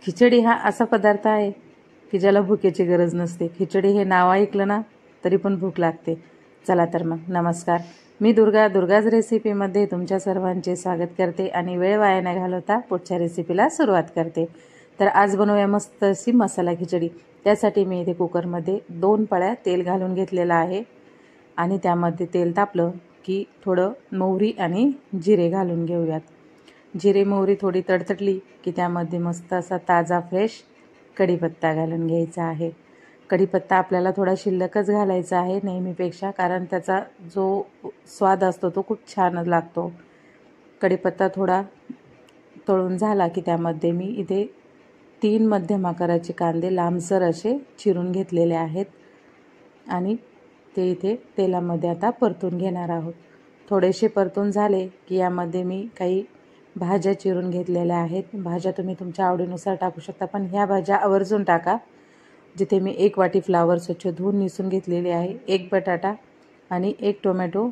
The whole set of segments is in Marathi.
खिचडी हा असा पदार्थ आहे की ज्याला भुकेची गरज नसते. खिचडी हे नाव ऐकलं ना तरी पण भूक लागते. चला तर मग नमस्कार, मी दुर्गाज रेसिपीमध्ये तुमच्या सर्वांचे स्वागत करते आणि वेळ वाया न घालवता पुढच्या रेसिपीला सुरुवात करते. तर आज बनवूया मस्त अशी मसाला खिचडी. त्यासाठी मी इथे कुकरमध्ये 2 पळ्या तेल घालून घेतलेलं आहे आणि त्यामध्ये तेल तापलं की थोडं मोहरी आणि जिरे घालून घेऊयात. जिरे मोहरी थोडी तडतडली की त्यामध्ये मस्त असा ताजा फ्रेश कढीपत्ता घालून घ्यायचा आहे. कढीपत्ता आपल्याला थोडा शिल्लकच घालायचा आहे नेहमीपेक्षा, कारण त्याचा जो स्वाद असतो तो खूप छान लागतो. कढीपत्ता थोडा तळून झाला की त्यामध्ये मी इथे 3 मध्यम आकाराचे कांदे लांबसर असे चिरून घेतलेले आहेत आणि ते इथे तेलामध्ये आता परतून घेणार आहोत. थोडेसे परतून झाले की यामध्ये मी काही भाज्या चिरून घेतलेल्या आहेत. भाज्या तुम्ही तुमच्या आवडीनुसार टाकू शकता, पण ह्या भाज्या आवर्जून टाका. जिथे मी 1 वाटी फ्लावर स्वच्छ धुवून निसून घेतलेली आहे, 1 बटाटा आणि 1 टोमॅटो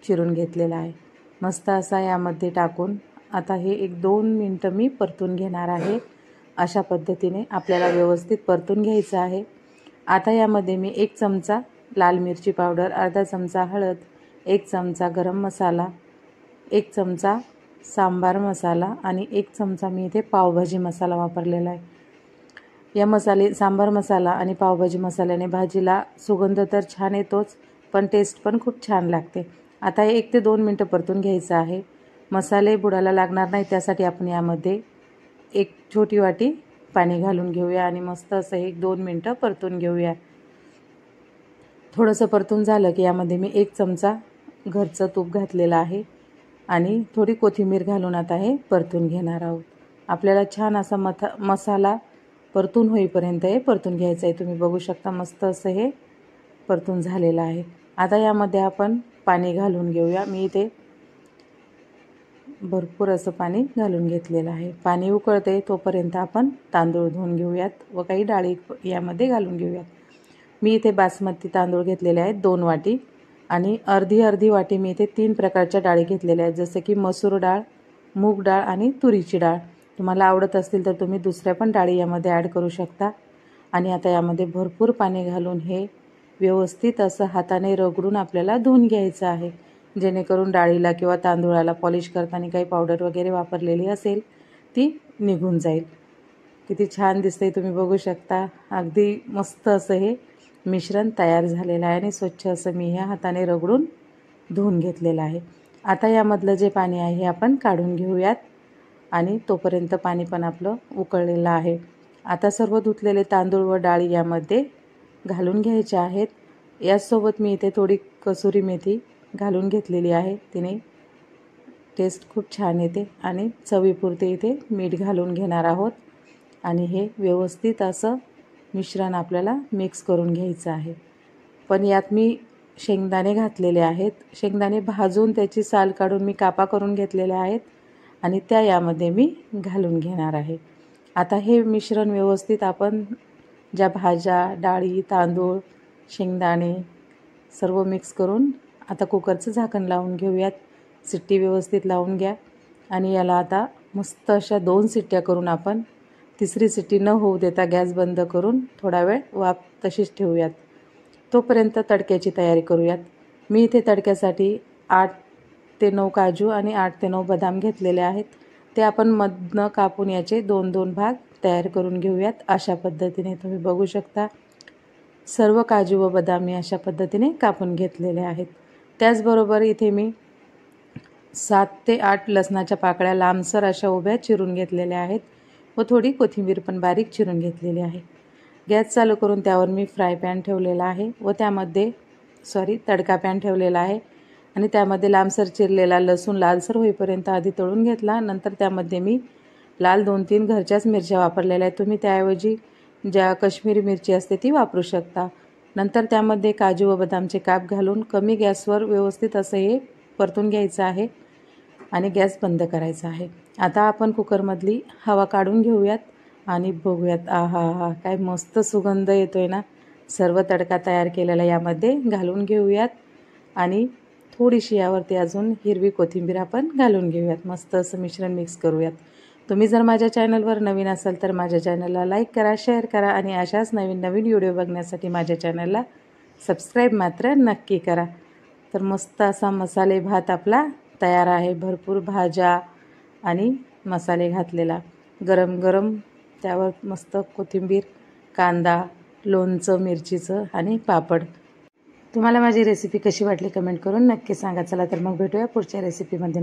चिरून घेतलेला आहे. मस्त असा यामध्ये टाकून आता हे 1-2 मिनटं मी परतून घेणार आहे. अशा पद्धतीने आपल्याला व्यवस्थित परतून घ्यायचं आहे. आता यामध्ये मी 1 चमचा लाल मिरची पावडर, अर्धा चमचा हळद, 1 चमचा गरम मसाला, 1 चमचा सांबार मसाला आणि 1 चमचा मी इथे पावभाजी मसाला वापरलेला आहे. या सांबार मसाला आणि पावभाजी मसाल्याने भाजीला सुगंध तर छान येतोच, पण टेस्ट पण खूप छान लागते. आता हे 1 ते 2 मिनटं परतून घ्यायचं आहे. मसाले बुडाला लागणार नाही त्यासाठी आपण यामध्ये 1 छोटी वाटी पाणी घालून घेऊया आणि मस्त असं 1-2 मिनटं परतून घेऊया. थोडंसं परतून झालं की यामध्ये मी 1 चमचा घरचं तूप घातलेलं आहे आणि थोडी कोथिंबीर घालून आता हे परतून घेणार आहोत. आपल्याला छान असा मसाला परतून होईपर्यंत हे परतून घ्यायचं आहे. तुम्ही बघू शकता मस्त असं हे परतून झालेलं आहे. आता यामध्ये आपण पाणी घालून घेऊया. मी इथे भरपूर असं पाणी घालून घेतलेलं आहे. पाणी उकळते तोपर्यंत आपण तांदूळ धुवून घेऊयात व काही डाळी यामध्ये घालून घेऊयात. मी इथे बासमती तांदूळ घेतलेले आहेत 2 वाटी आणि अर्धी वाटी मी इथे 3 प्रकारच्या डाळी घेतलेल्या आहेत, जसं की मसूर डाळ, मूग डाळ आणि तुरीची डाळ. तुम्हाला आवडत असतील तर तुम्ही दुसऱ्या पण डाळी यामध्ये ॲड करू शकता. आणि आता यामध्ये भरपूर पाणी घालून हे व्यवस्थित असं हाताने रगडून आपल्याला धुवून घ्यायचं आहे, जेणेकरून डाळीला किंवा तांदूळाला पॉलिश करताना काही पावडर वगैरे वापरलेली असेल ती निघून जाईल. किती छान दिसते तुम्ही बघू शकता. अगदी मस्त असं हे मिश्रण तयार झालेलं आहे आणि स्वच्छ असं मी ह्या हाताने रगडून धुवून घेतलेलं आहे. आता यामधलं जे पाणी आहे हे आपण काढून घेऊयात आणि तोपर्यंत पाणी पण आपलं उकळलेलं आहे. आता सर्व धुतलेले तांदूळ व डाळी यामध्ये घालून घ्यायचे आहेत. याचसोबत मी इथे थोडी कसुरी मेथी घालून घेतलेली आहे. तिने टेस्ट खूप छान येते आणि चवीपुरते इथे मीठ घालून घेणार आहोत आणि हे व्यवस्थित असं मिश्रण आपल्याला मिक्स करून घ्यायचं आहे. पण यात मी शेंगदाणे घातलेले आहेत. शेंगदाणे भाजून त्याची साल काढून मी कापा करून घेतलेले आहेत आणि त्या यामध्ये मी घालून घेणार आहे. आता हे मिश्रण व्यवस्थित आपण ज्या भाज्या, डाळी, तांदूळ, शेंगदाणे सर्व मिक्स करून आता कुकरचं झाकण लावून घेऊयात. शिट्टी व्यवस्थित लावून घ्या आणि याला आता मस्त अशा 2 शिट्ट्या करून आपण 3री शिट्टी न होऊ देता गॅस बंद करून थोडा वेळ वाफ तशीच ठेवूयात. तोपर्यंत तडक्याची तयारी करूयात. मी इथे तडक्यासाठी 8 ते 9 काजू आणि 8 ते 9 बदाम घेतलेले आहेत. ते आपण मधनं कापून याचे 2-2 भाग तयार करून घेऊयात. अशा पद्धतीने तुम्ही बघू शकता सर्व काजू व बदाम मी अशा पद्धतीने कापून घेतलेले आहेत. त्याचबरोबर इथे मी 7 ते 8 लसणाच्या पाकळ्या लांबसर अशा उभ्या चिरून घेतलेल्या आहेत व थोडी कोथिंबीर पण बारीक चिरून घेतलेली आहे. गॅस चालू करून त्यावर मी फ्राय पॅन ठेवलेला आहे व त्यामध्ये तडका पॅन ठेवलेला आहे आणि त्यामध्ये लांबसर चिरलेला लसूण लालसर होईपर्यंत आधी तळून घेतला. नंतर त्यामध्ये मी लाल 2-3 घरच्याच मिरच्या वापरलेल्या आहेत. तुम्ही त्याऐवजी ज्या काश्मीरी मिरची असते ती वापरू शकता. नंतर त्यामध्ये काजू व बदामचे काप घालून कमी गॅसवर व्यवस्थित असं हे परतून घ्यायचं आहे आणि गॅस बंद करायचा आहे. आता आपण कुकरमधली हवा काढून घेऊयात आणि बघूयात. आहा, काय मस्त सुगंध येतोय ना. सर्व तडका तयार केलेला यामध्ये घालून घेऊयात आणि थोडीशी यावरती अजून हिरवी कोथिंबीर आपण घालून घेऊयात. मस्त असं मिश्रण मिक्स करूयात. तुम्ही जर माझ्या चॅनलवर नवीन असाल तर माझ्या चॅनलला लाईक करा, शेअर करा आणि अशाच नवीन नवीन व्हिडिओ बघण्यासाठी माझ्या चॅनलला सबस्क्राईब मात्र नक्की करा. तर मस्त असा मसाले भात आपला तयार आहे. भरपूर भाज्या आणि मसाले घातलेला, गरम गरम त्यावर मस्त कोथिंबीर, कांदा, लोणचं मिरचीचं आणि पापड. तुम्हाला माझी रेसिपी कशी वाटली कमेंट करून नक्की सांगा. चला तर मग भेटूया पुढच्या रेसिपीमध्ये.